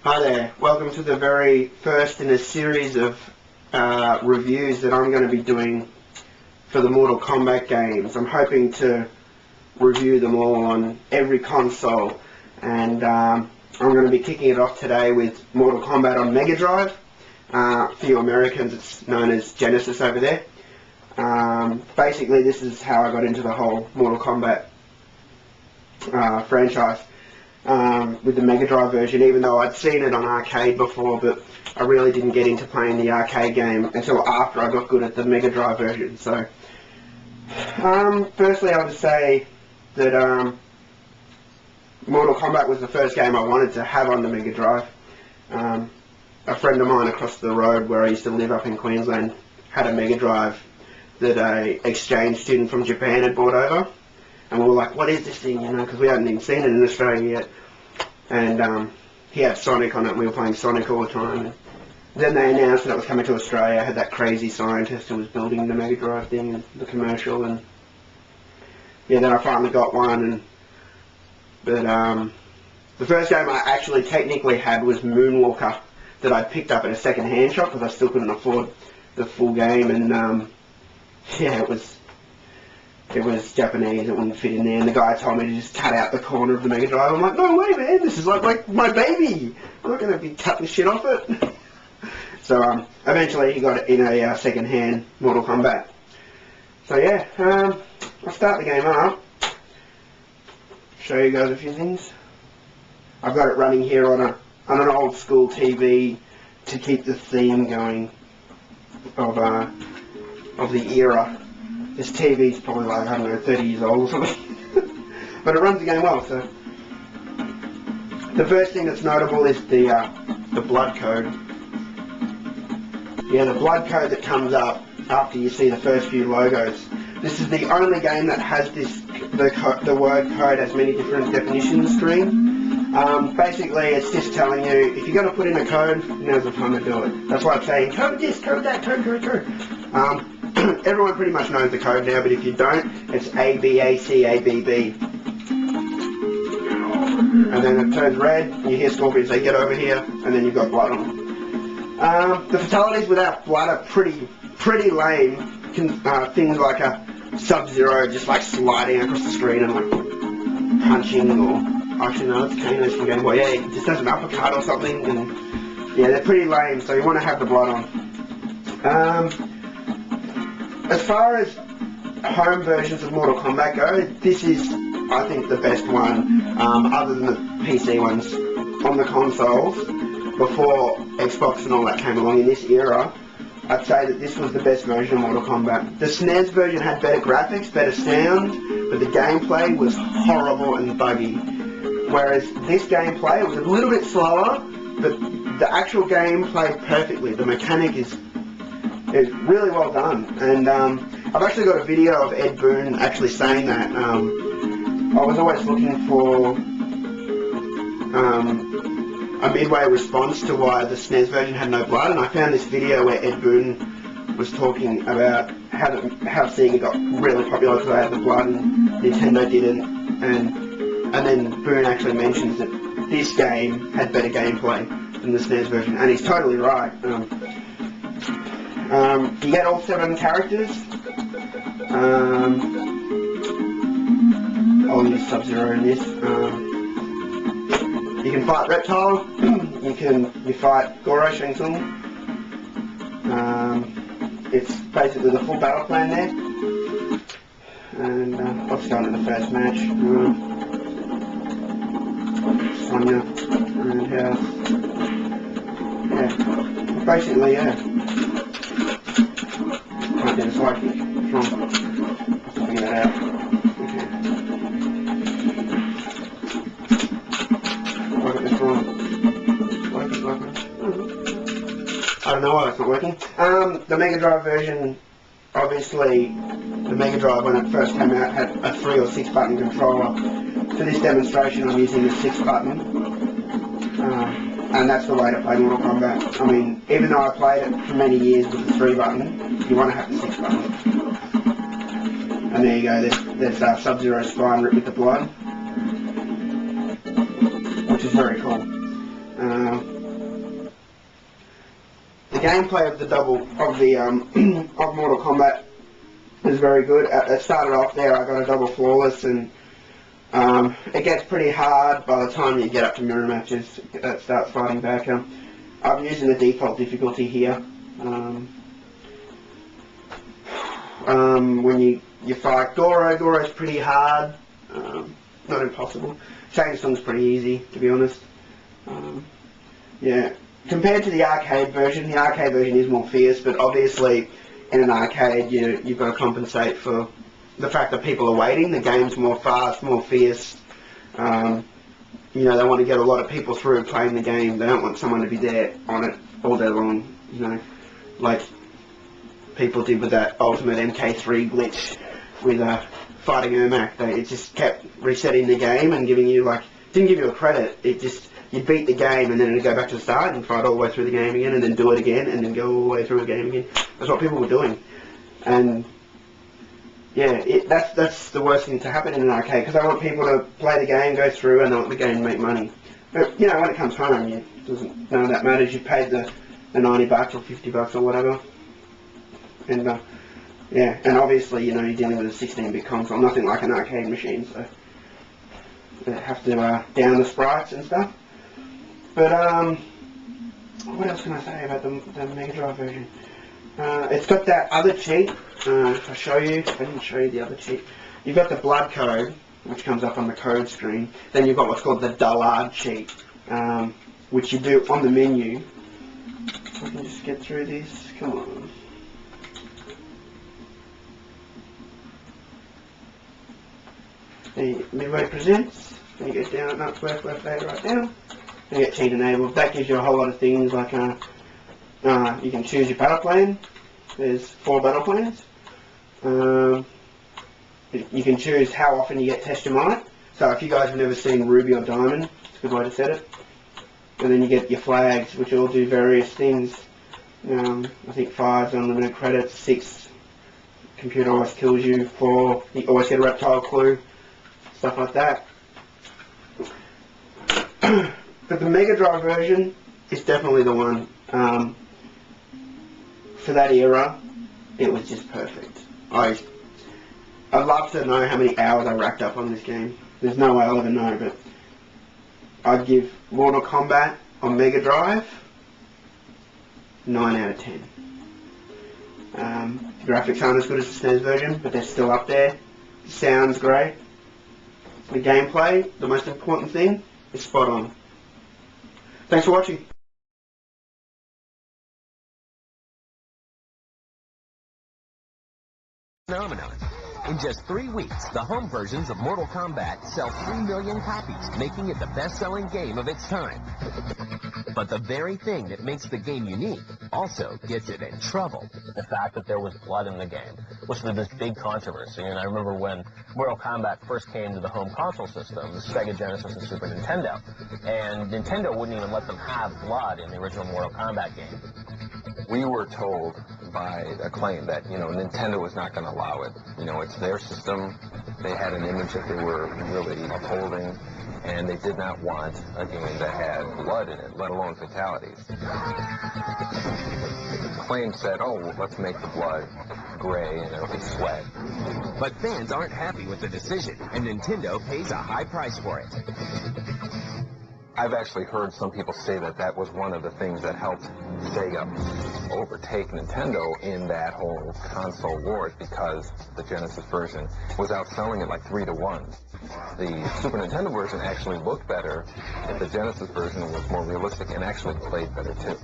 Hi there, welcome to the very first in a series of reviews that I'm going to be doing for the Mortal Kombat games. I'm hoping to review them all on every console, and I'm going to be kicking it off today with Mortal Kombat on Megadrive. For you Americans, it's known as Genesis over there. Basically, this is how I got into the whole Mortal Kombat franchise. With the Megadrive version, even though I'd seen it on arcade before, but I really didn't get into playing the arcade game until after I got good at the Megadrive version. So, firstly I would say that Mortal Kombat was the first game I wanted to have on the Megadrive. A friend of mine across the road where I used to live up in Queensland had a Megadrive that a exchange student from Japan had brought over. And we were like, what is this thing, you know, because we hadn't even seen it in Australia yet. And he had Sonic on it, and we were playing Sonic all the time. And then they announced that it was coming to Australia. I had that crazy scientist who was building the Mega Drive thing, and the commercial, and yeah, then I finally got one. But the first game I actually technically had was Moonwalker, that I picked up at a second-hand shop, because I still couldn't afford the full game, and yeah, it was Japanese, it wouldn't fit in there, and the guy told me to just cut out the corner of the Mega Drive. I'm like, no way, man, this is like my baby. I'm not going to be cutting shit off it. So eventually he got it in a second-hand Mortal Kombat. So yeah, I'll start the game up, show you guys a few things. I've got it running here on an old school TV to keep the theme going of the era. This TV's probably like, I don't know, 30 years old or something. But it runs the game well, so. The first thing that's notable is the blood code. Yeah, the blood code that comes up after you see the first few logos. This is the only game that has the word code has many different definitions screen. Basically, it's just telling you, if you're going to put in a code, now's the time to do it. That's why I'm saying, code this, code that, code. Everyone pretty much knows the code now, but if you don't, it's A, B, A, C, A, B, B. And then it turns red, and you hear Scorpion say, get over here, and then you've got blood on them. The fatalities without blood are pretty lame. Things like a Sub-Zero just like sliding across the screen and like punching, or actually no, it's Kano's from Game Boy. Yeah, he just does an uppercut or something, and yeah, they're pretty lame, so you want to have the blood on. As far as home versions of Mortal Kombat go, this is, I think, the best one, other than the PC ones on the consoles. Before Xbox and all that came along in this era, I'd say that this was the best version of Mortal Kombat. The SNES version had better graphics, better sound, but the gameplay was horrible and buggy. Whereas this gameplay was a little bit slower, but the actual game played perfectly. The mechanic is really well done, and I've actually got a video of Ed Boon actually saying that. I was always looking for a midway response to why the SNES version had no blood, and I found this video where Ed Boon was talking about how Sega got really popular because they had the blood and Nintendo didn't, and then Boon actually mentions that this game had better gameplay than the SNES version, and he's totally right. You get all 7 characters. I'll use Sub-Zero in this. You can fight Reptile. you fight Goro Shang Tsung. It's basically the full battle plan there. And let's go into the first match. Sonya and yeah, basically yeah. Right, then it's like it. Wrong. Let's figure that out. Okay. I got this wrong. I don't know why it's not working. The Mega Drive version, obviously, the Mega Drive when it first came out had a 3 or 6 button controller. For this demonstration, I'm using the 6 button. And that's the way to play Mortal Kombat. I mean, even though I played it for many years with the 3 button, you want to have the 6 button. And there you go, there's Sub-Zero spine ripped with the blood, which is very cool. The gameplay of of Mortal Kombat is very good. It started off there. I got a double flawless, and it gets pretty hard by the time you get up to mirror matches. It starts fighting back. I'm using the default difficulty here. When you fight Goro's pretty hard. Not impossible. Shang Tsung's pretty easy, to be honest. Yeah. Compared to the arcade version is more fierce, but obviously in an arcade you've got to compensate for the fact that people are waiting. The game's more fast, more fierce. You know, they want to get a lot of people through playing the game. They don't want someone to be there on it all day long, you know, like people did with that Ultimate MK3 glitch with fighting Ermac. It just kept resetting the game and giving you, like, didn't give you a credit. It just, you beat the game and then it'd go back to the start and fight all the way through the game again and then do it again and then go all the way through the game again. That's what people were doing. And yeah, that's the worst thing to happen in an arcade, because I want people to play the game, go through, and I want the game to make money. But, you know, when it comes home, none of that matters. You paid the $90 or $50 or whatever. And, yeah, and obviously, you know, you're dealing with a 16-bit console, nothing like an arcade machine, so you have to down the sprites and stuff. But, what else can I say about the Megadrive version? It's got that other cheat. If I show you, I didn't show you the other cheat. You've got the blood code, which comes up on the code screen. Then you've got what's called the dullard cheat, which you do on the menu. If I can just get through this, come on. The midway presents. Then you go down, no, left, right down. Then you get cheat enabled. That gives you a whole lot of things like you can choose your battle plan. There's 4 battle plans. You can choose how often you get test your might. So if you guys have never seen Ruby or Diamond, it's a good way to set it. And then you get your flags, which all do various things. I think 5's unlimited credits, 6 computer always kills you, 4 you always get a reptile clue, stuff like that. But the Megadrive version is definitely the one. For that era, it was just perfect. I'd love to know how many hours I racked up on this game. There's no way I'll ever know, but I'd give Mortal Kombat on Mega Drive 9 out of 10. The graphics aren't as good as the SNES version, but they're still up there. The sound's great. The gameplay, the most important thing, is spot on. Thanks for watching. Phenomenon. In just 3 weeks, the home versions of Mortal Kombat sell 3 million copies, making it the best-selling game of its time. But the very thing that makes the game unique also gets it in trouble. The fact that there was blood in the game was this big controversy, and I remember when Mortal Kombat first came to the home console systems, Sega Genesis and Super Nintendo, and Nintendo wouldn't even let them have blood in the original Mortal Kombat game. We were told by Acclaim that, you know, Nintendo was not going to allow it. You know, it's their system. They had an image that they were really upholding, and they did not want a game that had blood in it, let alone fatalities. Acclaim said, oh, well, let's make the blood gray and it'll be sweat. But fans aren't happy with the decision, and Nintendo pays a high price for it. I've actually heard some people say that that was one of the things that helped Sega overtake Nintendo in that whole console wars, because the Genesis version was outselling it like 3-to-1. The Super Nintendo version actually looked better, but the Genesis version was more realistic and actually played better too.